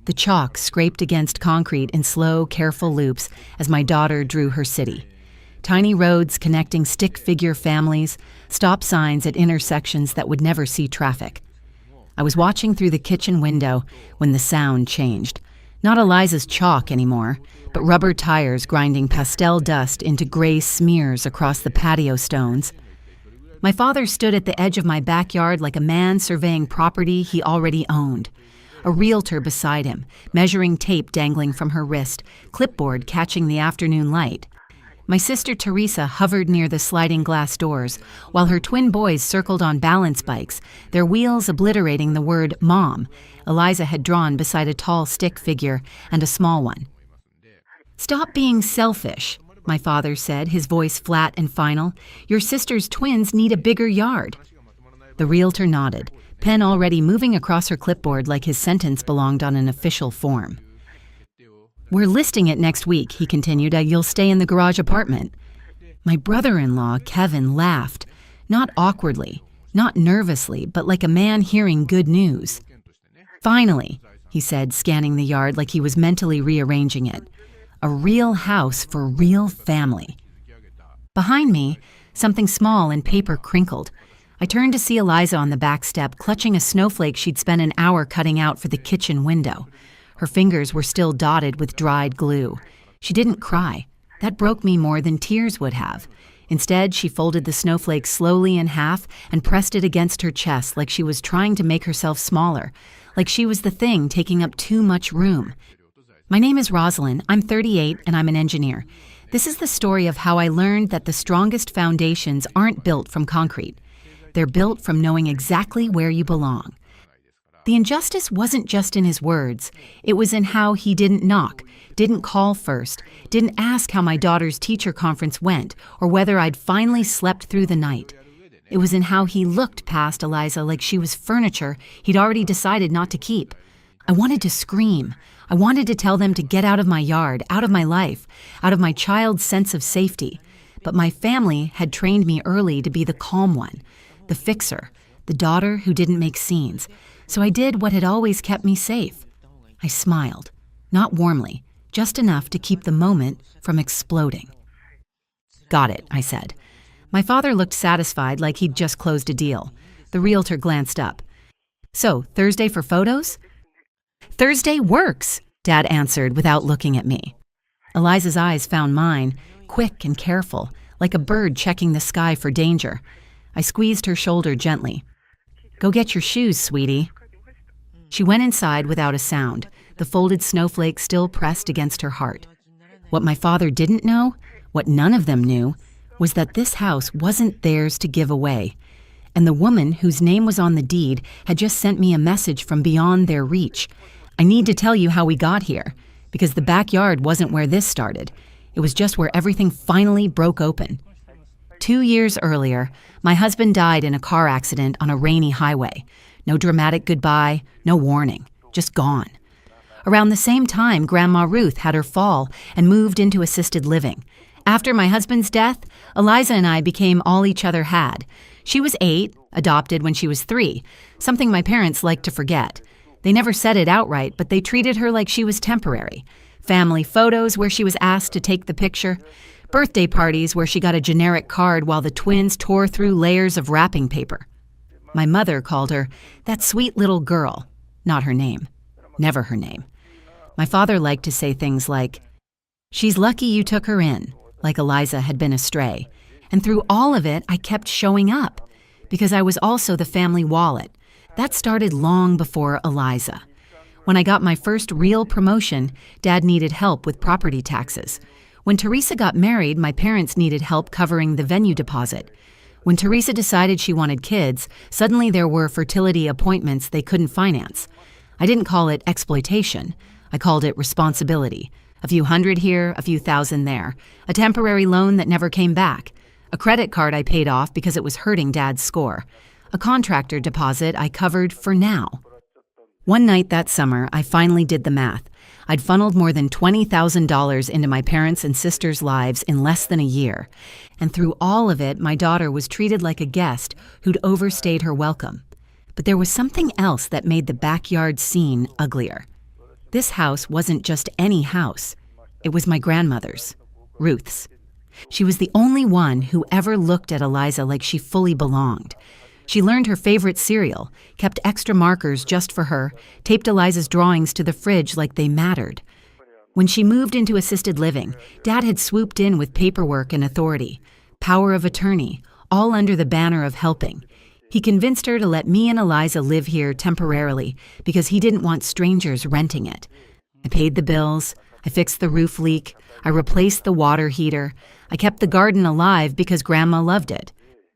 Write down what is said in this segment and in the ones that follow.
The chalk scraped against concrete in slow, careful loops as my daughter drew her city. Tiny roads connecting stick-figure families, stop signs at intersections that would never see traffic. I was watching through the kitchen window when the sound changed. Not Eliza's chalk anymore, but rubber tires grinding pastel dust into gray smears across the patio stones. My father stood at the edge of my backyard like a man surveying property he already owned. A realtor beside him, measuring tape dangling from her wrist, clipboard catching the afternoon light. My sister Teresa hovered near the sliding glass doors, while her twin boys circled on balance bikes, their wheels obliterating the word Mom Eliza had drawn beside a tall stick figure and a small one. "Stop being selfish," my father said, his voice flat and final. "Your sister's twins need a bigger yard." The realtor nodded, pen already moving across her clipboard like his sentence belonged on an official form. "We're listing it next week," he continued. "You'll stay in the garage apartment." My brother-in-law, Kevin, laughed, not awkwardly, not nervously, but like a man hearing good news. "Finally," he said, scanning the yard like he was mentally rearranging it. "A real house for real family." Behind me, something small and paper crinkled. I turned to see Eliza on the back step, clutching a snowflake she'd spent an hour cutting out for the kitchen window. Her fingers were still dotted with dried glue. She didn't cry. That broke me more than tears would have. Instead, she folded the snowflake slowly in half and pressed it against her chest like she was trying to make herself smaller, like she was the thing taking up too much room. "My name is Rosalind. I'm 38 and I'm an engineer. This is the story of how I learned that the strongest foundations aren't built from concrete. They're built from knowing exactly where you belong." The injustice wasn't just in his words. It was in how he didn't knock, didn't call first, didn't ask how my daughter's teacher conference went or whether I'd finally slept through the night. It was in how he looked past Eliza like she was furniture he'd already decided not to keep. I wanted to scream. I wanted to tell them to get out of my yard, out of my life, out of my child's sense of safety. But my family had trained me early to be the calm one, the fixer, the daughter who didn't make scenes. So I did what had always kept me safe. I smiled, not warmly, just enough to keep the moment from exploding. "Got it," I said. My father looked satisfied, like he'd just closed a deal. The realtor glanced up. "So, Thursday for photos?" "Thursday works," Dad answered without looking at me. Eliza's eyes found mine, quick and careful, like a bird checking the sky for danger. I squeezed her shoulder gently. "Go get your shoes, sweetie." She went inside without a sound, the folded snowflake still pressed against her heart. What my father didn't know, what none of them knew, was that this house wasn't theirs to give away. And the woman whose name was on the deed had just sent me a message from beyond their reach. "I need to tell you how we got here, because the backyard wasn't where this started. It was just where everything finally broke open." 2 years earlier, my husband died in a car accident on a rainy highway. No dramatic goodbye, no warning, just gone. Around the same time, Grandma Ruth had her fall and moved into assisted living. After my husband's death, Eliza and I became all each other had. She was 8, adopted when she was 3, something my parents liked to forget. They never said it outright, but they treated her like she was temporary. Family photos where she was asked to take the picture. Birthday parties where she got a generic card while the twins tore through layers of wrapping paper. My mother called her that sweet little girl, not her name, never her name. My father liked to say things like, "She's lucky you took her in," like Eliza had been a stray. And through all of it, I kept showing up, because I was also the family wallet. That started long before Eliza. When I got my first real promotion, Dad needed help with property taxes. When Teresa got married, my parents needed help covering the venue deposit. When Teresa decided she wanted kids, suddenly there were fertility appointments they couldn't finance. I didn't call it exploitation. I called it responsibility. A few hundred here, a few thousand there. A temporary loan that never came back. A credit card I paid off because it was hurting Dad's score. A contractor deposit I covered for now. One night that summer, I finally did the math. I'd funneled more than $20,000 into my parents' and sisters' lives in less than a year. And through all of it, my daughter was treated like a guest who'd overstayed her welcome. But there was something else that made the backyard scene uglier. This house wasn't just any house. It was my grandmother's, Ruth's. She was the only one who ever looked at Eliza like she fully belonged. She learned her favorite cereal, kept extra markers just for her, taped Eliza's drawings to the fridge like they mattered. When she moved into assisted living, Dad had swooped in with paperwork and authority, power of attorney, all under the banner of helping. He convinced her to let me and Eliza live here temporarily because he didn't want strangers renting it. I paid the bills, I fixed the roof leak, I replaced the water heater, I kept the garden alive because Grandma loved it.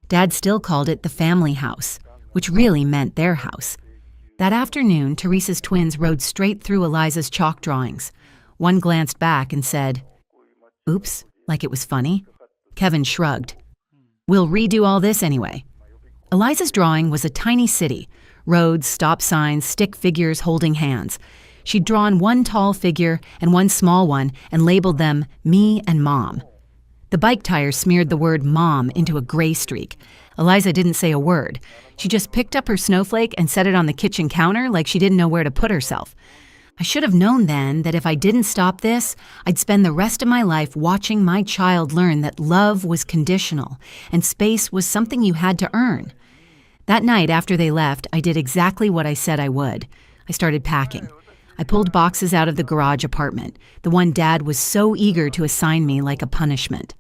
Dad still called it the family house, which really meant their house. That afternoon, Teresa's twins rode straight through Eliza's chalk drawings. One glanced back and said, "Oops," like it was funny. Kevin shrugged. "We'll redo all this anyway." Eliza's drawing was a tiny city, roads, stop signs, stick figures holding hands. She'd drawn one tall figure and one small one and labeled them me and Mom. The bike tire smeared the word Mom into a gray streak. Eliza didn't say a word. She just picked up her snowflake and set it on the kitchen counter like she didn't know where to put herself. I should have known then that if I didn't stop this, I'd spend the rest of my life watching my child learn that love was conditional and space was something you had to earn. That night after they left, I did exactly what I said I would. I started packing. I pulled boxes out of the garage apartment, the one Dad was so eager to assign me like a punishment.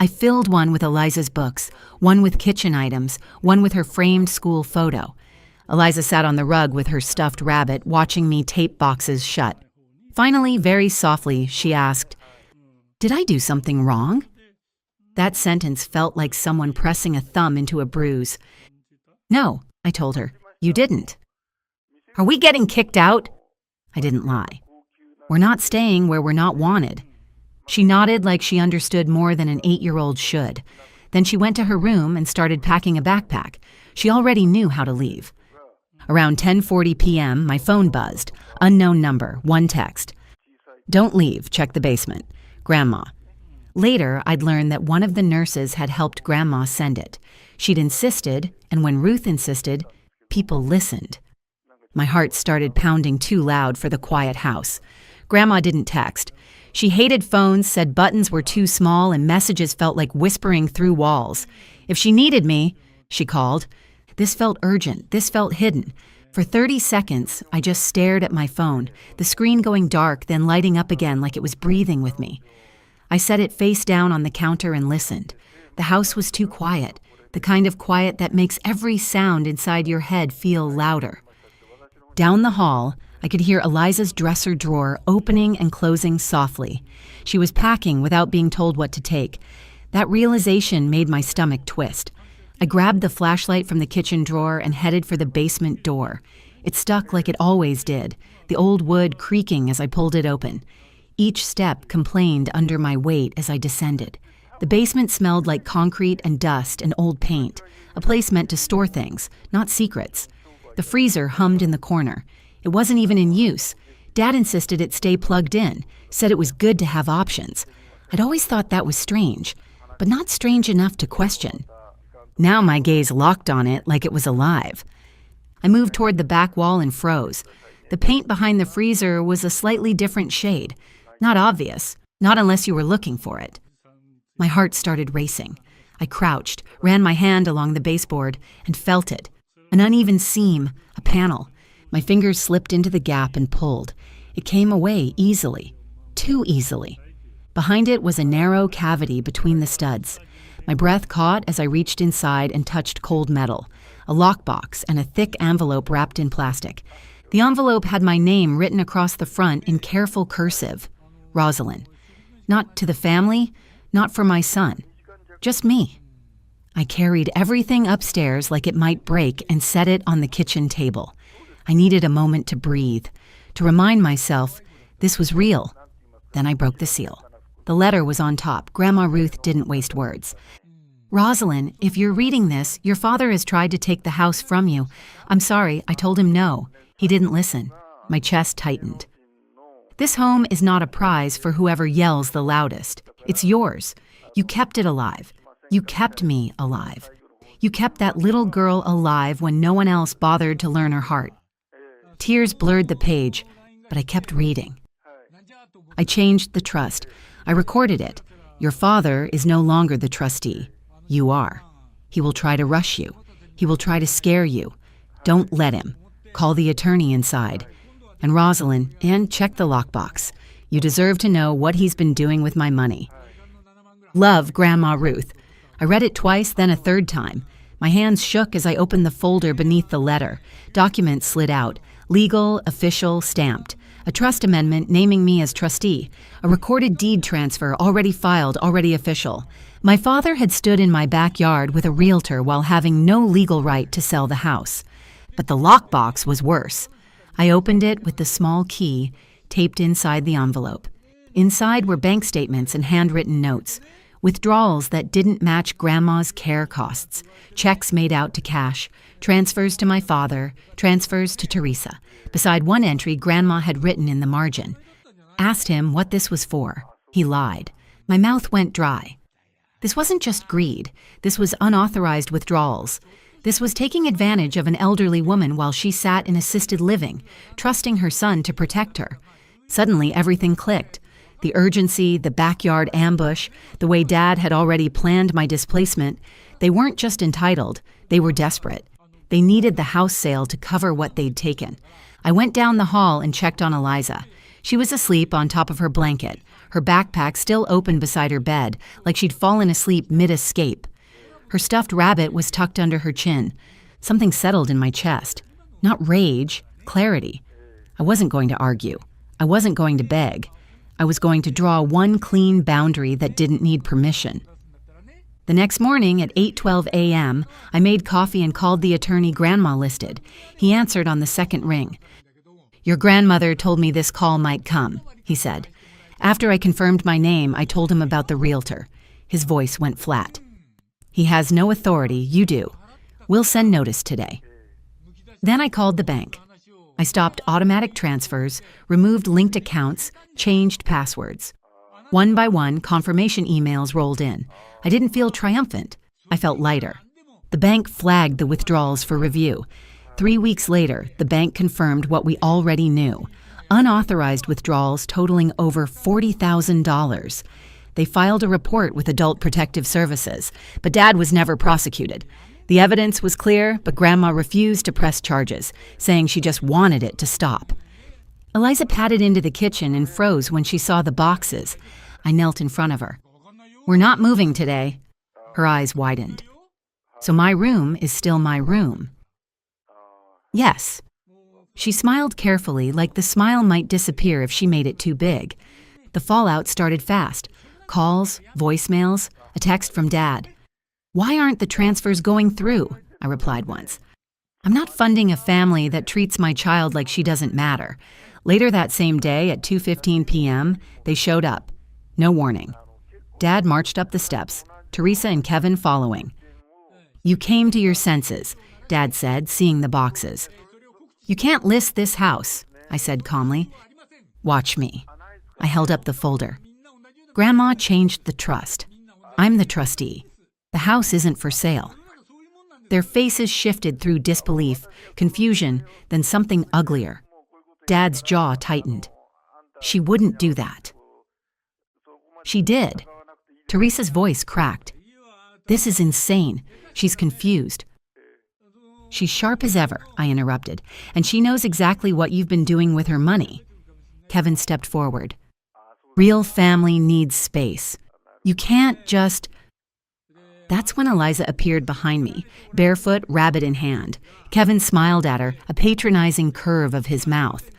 I filled one with Eliza's books, one with kitchen items, one with her framed school photo. Eliza sat on the rug with her stuffed rabbit, watching me tape boxes shut. Finally, very softly, she asked, "Did I do something wrong?" That sentence felt like someone pressing a thumb into a bruise. "No," I told her, "you didn't." "Are we getting kicked out?" I didn't lie. "We're not staying where we're not wanted." She nodded like she understood more than an 8-year-old should. Then she went to her room and started packing a backpack. She already knew how to leave. Around 10:40 p.m., my phone buzzed. Unknown number, one text. "Don't leave, check the basement. Grandma." Later, I'd learned that one of the nurses had helped Grandma send it. She'd insisted, and when Ruth insisted, people listened. My heart started pounding too loud for the quiet house. Grandma didn't text. She hated phones, said buttons were too small, and messages felt like whispering through walls. If she needed me, she called. This felt urgent. This felt hidden. For 30 seconds, I just stared at my phone, the screen going dark, then lighting up again like it was breathing with me. I set it face down on the counter and listened. The house was too quiet, the kind of quiet that makes every sound inside your head feel louder. Down the hall, I could hear Eliza's dresser drawer opening and closing softly. She was packing without being told what to take. That realization made my stomach twist. I grabbed the flashlight from the kitchen drawer and headed for the basement door. It stuck like it always did, the old wood creaking as I pulled it open. Each step complained under my weight as I descended. The basement smelled like concrete and dust and old paint, a place meant to store things, not secrets. The freezer hummed in the corner. It wasn't even in use. Dad insisted it stay plugged in, said it was good to have options. I'd always thought that was strange, but not strange enough to question. Now my gaze locked on it like it was alive. I moved toward the back wall and froze. The paint behind the freezer was a slightly different shade. Not obvious, not unless you were looking for it. My heart started racing. I crouched, ran my hand along the baseboard, and felt it. An uneven seam, a panel. My fingers slipped into the gap and pulled. It came away easily, too easily. Behind it was a narrow cavity between the studs. My breath caught as I reached inside and touched cold metal, a lockbox and a thick envelope wrapped in plastic. The envelope had my name written across the front in careful cursive, Rosalind. Not to the family, not for my son, just me. I carried everything upstairs like it might break and set it on the kitchen table. I needed a moment to breathe, to remind myself this was real. Then I broke the seal. The letter was on top. Grandma Ruth didn't waste words. "Rosalind, if you're reading this, your father has tried to take the house from you. I'm sorry, I told him no. He didn't listen." My chest tightened. "This home is not a prize for whoever yells the loudest. It's yours. You kept it alive. You kept me alive. You kept that little girl alive when no one else bothered to learn her heart." Tears blurred the page. But I kept reading. I changed the trust. I recorded it. Your father is no longer the trustee. You are. He will try to rush you. He will try to scare you. Don't let him. Call the attorney inside. And Rosalind, and check the lockbox. You deserve to know what he's been doing with my money. Love, Grandma Ruth. I read it twice, then a third time. My hands shook as I opened the folder beneath the letter. Documents slid out. Legal, official, stamped. A trust amendment naming me as trustee. A recorded deed transfer already filed, already official. My father had stood in my backyard with a realtor while having no legal right to sell the house. But the lockbox was worse. I opened it with the small key taped inside the envelope. Inside were bank statements and handwritten notes. Withdrawals that didn't match Grandma's care costs. Checks made out to cash. Transfers to my father. Transfers to Teresa. Beside one entry Grandma had written in the margin. Asked him what this was for. He lied. My mouth went dry. This wasn't just greed. This was unauthorized withdrawals. This was taking advantage of an elderly woman while she sat in assisted living, trusting her son to protect her. Suddenly, everything clicked. The urgency, the backyard ambush, the way Dad had already planned my displacement. They weren't just entitled, they were desperate. They needed the house sale to cover what they'd taken. I went down the hall and checked on Eliza. She was asleep on top of her blanket, her backpack still open beside her bed, like she'd fallen asleep mid-escape. Her stuffed rabbit was tucked under her chin. Something settled in my chest. Not rage, clarity. I wasn't going to argue. I wasn't going to beg. I was going to draw one clean boundary that didn't need permission. The next morning at 8:12 a.m., I made coffee and called the attorney Grandma listed. He answered on the second ring. Your grandmother told me this call might come, he said. After I confirmed my name, I told him about the realtor. His voice went flat. He has no authority, you do. We'll send notice today. Then I called the bank. I stopped automatic transfers, removed linked accounts, changed passwords. One by one, confirmation emails rolled in. I didn't feel triumphant. I felt lighter. The bank flagged the withdrawals for review. 3 weeks later, the bank confirmed what we already knew. Unauthorized withdrawals totaling over $40,000. They filed a report with Adult Protective Services, but Dad was never prosecuted. The evidence was clear, but Grandma refused to press charges, saying she just wanted it to stop. Eliza padded into the kitchen and froze when she saw the boxes. I knelt in front of her. We're not moving today. Her eyes widened. So my room is still my room. Yes. She smiled carefully, like the smile might disappear if she made it too big. The fallout started fast. Calls, voicemails, a text from Dad. Why aren't the transfers going through? I replied once. I'm not funding a family that treats my child like she doesn't matter. Later that same day at 2:15 p.m., they showed up. No warning. Dad marched up the steps, Teresa and Kevin following. You came to your senses, Dad said, seeing the boxes. You can't list this house, I said calmly. Watch me. I held up the folder. Grandma changed the trust. I'm the trustee. The house isn't for sale. Their faces shifted through disbelief, confusion, then something uglier. Dad's jaw tightened. She wouldn't do that. She did. Teresa's voice cracked. This is insane. She's confused. She's sharp as ever, I interrupted, and she knows exactly what you've been doing with her money. Kevin stepped forward. Real family needs space. You can't just... That's when Eliza appeared behind me, barefoot, rabbit in hand. Kevin smiled at her, a patronizing curve of his mouth.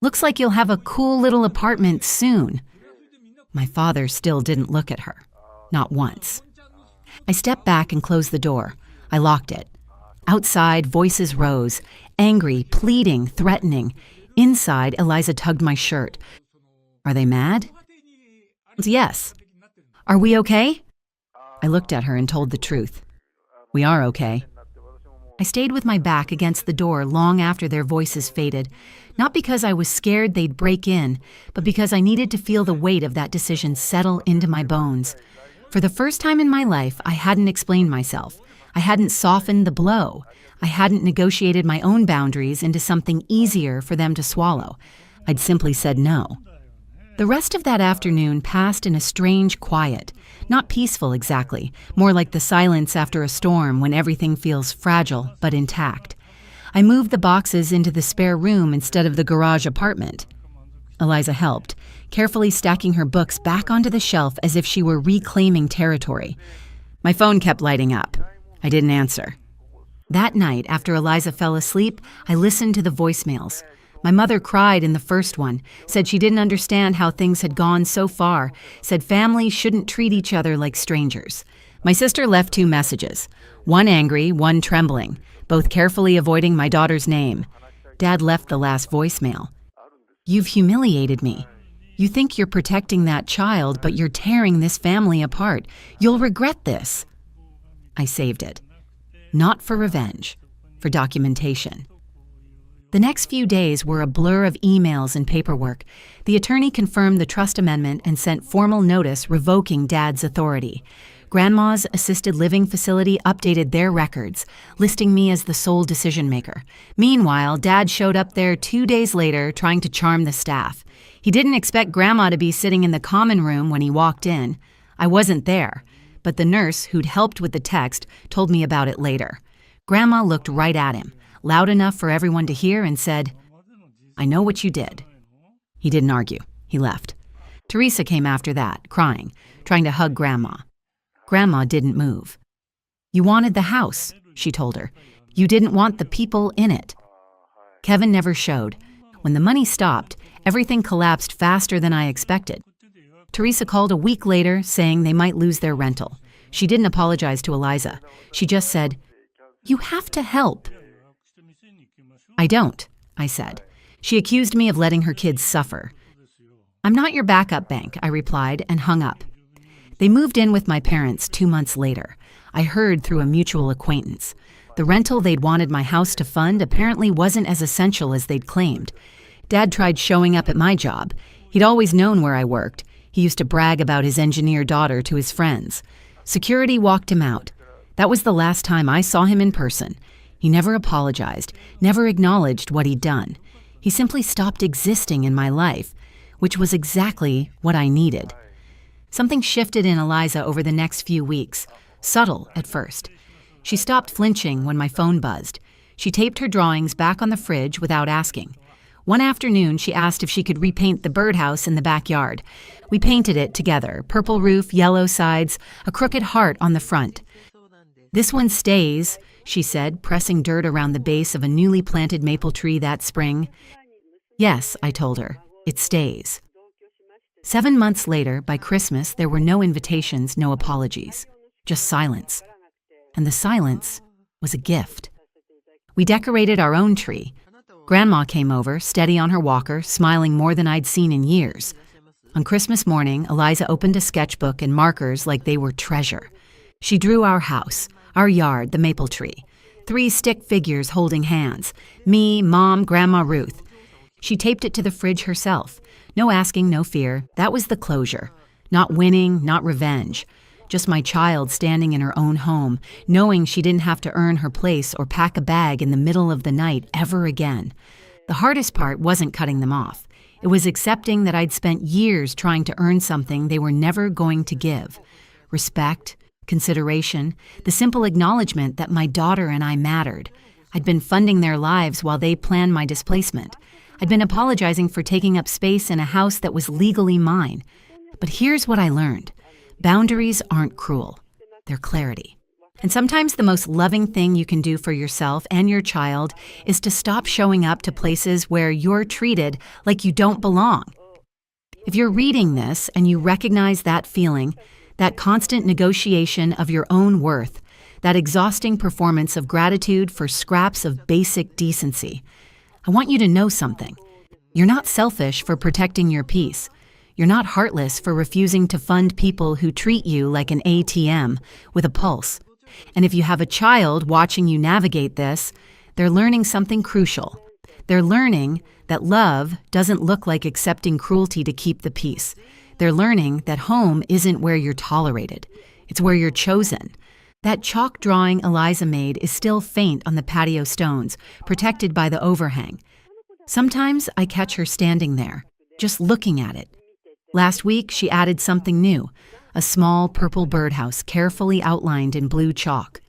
Looks like you'll have a cool little apartment soon. My father still didn't look at her. Not once. I stepped back and closed the door. I locked it. Outside, voices rose, angry, pleading, threatening. Inside, Eliza tugged my shirt. Are they mad? Yes. Are we okay? I looked at her and told the truth. We are okay. I stayed with my back against the door long after their voices faded, not because I was scared they'd break in, but because I needed to feel the weight of that decision settle into my bones. For the first time in my life, I hadn't explained myself. I hadn't softened the blow. I hadn't negotiated my own boundaries into something easier for them to swallow. I'd simply said no. The rest of that afternoon passed in a strange quiet, not peaceful exactly, more like the silence after a storm when everything feels fragile but intact. I moved the boxes into the spare room instead of the garage apartment. Eliza helped, carefully stacking her books back onto the shelf as if she were reclaiming territory. My phone kept lighting up. I didn't answer. That night, after Eliza fell asleep, I listened to the voicemails. My mother cried in the first one, said she didn't understand how things had gone so far, said families shouldn't treat each other like strangers. My sister left 2 messages, one angry, one trembling, both carefully avoiding my daughter's name. Dad left the last voicemail. "You've humiliated me. You think you're protecting that child, but you're tearing this family apart. You'll regret this." I saved it. Not for revenge, for documentation. The next few days were a blur of emails and paperwork. The attorney confirmed the trust amendment and sent formal notice revoking Dad's authority. Grandma's assisted living facility updated their records, listing me as the sole decision-maker. Meanwhile, Dad showed up there 2 days later trying to charm the staff. He didn't expect Grandma to be sitting in the common room when he walked in. I wasn't there, but the nurse who'd helped with the text told me about it later. Grandma looked right at him, loud enough for everyone to hear, and said, "I know what you did." He didn't argue. He left. Teresa came after that, crying, trying to hug Grandma. Grandma didn't move. "You wanted the house," she told her. "You didn't want the people in it." Kevin never showed. When the money stopped, everything collapsed faster than I expected. Teresa called a week later saying they might lose their rental. She didn't apologize to Eliza. She just said, "You have to help." "I don't," I said. She accused me of letting her kids suffer. "I'm not your backup bank," I replied and hung up. They moved in with my parents 2 months later. I heard through a mutual acquaintance. The rental they'd wanted my house to fund apparently wasn't as essential as they'd claimed. Dad tried showing up at my job. He'd always known where I worked. He used to brag about his engineer daughter to his friends. Security walked him out. That was the last time I saw him in person. He never apologized, never acknowledged what he'd done. He simply stopped existing in my life, which was exactly what I needed. Something shifted in Eliza over the next few weeks, subtle at first. She stopped flinching when my phone buzzed. She taped her drawings back on the fridge without asking. One afternoon, she asked if she could repaint the birdhouse in the backyard. We painted it together, purple roof, yellow sides, a crooked heart on the front. "This one stays," she said, pressing dirt around the base of a newly planted maple tree that spring. "Yes," I told her, "it stays." 7 months later, by Christmas, there were no invitations, no apologies, just silence. And the silence was a gift. We decorated our own tree. Grandma came over, steady on her walker, smiling more than I'd seen in years. On Christmas morning, Eliza opened a sketchbook and markers like they were treasure. She drew our house, our yard, the maple tree. 3 stick figures holding hands. Me, Mom, Grandma, Ruth. She taped it to the fridge herself. No asking, no fear. That was the closure. Not winning, not revenge. Just my child standing in her own home, knowing she didn't have to earn her place or pack a bag in the middle of the night ever again. The hardest part wasn't cutting them off. It was accepting that I'd spent years trying to earn something they were never going to give. Respect, consideration, the simple acknowledgement that my daughter and I mattered. I'd been funding their lives while they planned my displacement. I'd been apologizing for taking up space in a house that was legally mine. But here's what I learned. Boundaries aren't cruel. They're clarity. And sometimes the most loving thing you can do for yourself and your child is to stop showing up to places where you're treated like you don't belong. If you're reading this and you recognize that feeling, that constant negotiation of your own worth, that exhausting performance of gratitude for scraps of basic decency, I want you to know something. You're not selfish for protecting your peace. You're not heartless for refusing to fund people who treat you like an ATM with a pulse. And if you have a child watching you navigate this, they're learning something crucial. They're learning that love doesn't look like accepting cruelty to keep the peace. They're learning that home isn't where you're tolerated. It's where you're chosen. That chalk drawing Eliza made is still faint on the patio stones, protected by the overhang. Sometimes I catch her standing there, just looking at it. Last week, she added something new, a small purple birdhouse carefully outlined in blue chalk.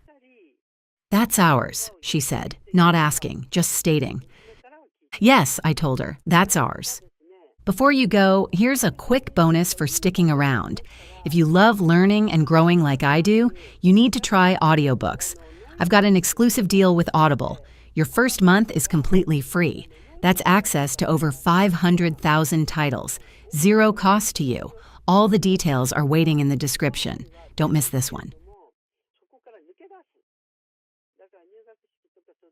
"That's ours," she said, not asking, just stating. "Yes," I told her, "that's ours." Before you go, here's a quick bonus for sticking around. If you love learning and growing like I do, you need to try audiobooks. I've got an exclusive deal with Audible. Your first month is completely free. That's access to over 500,000 titles. Zero cost to you. All the details are waiting in the description. Don't miss this one.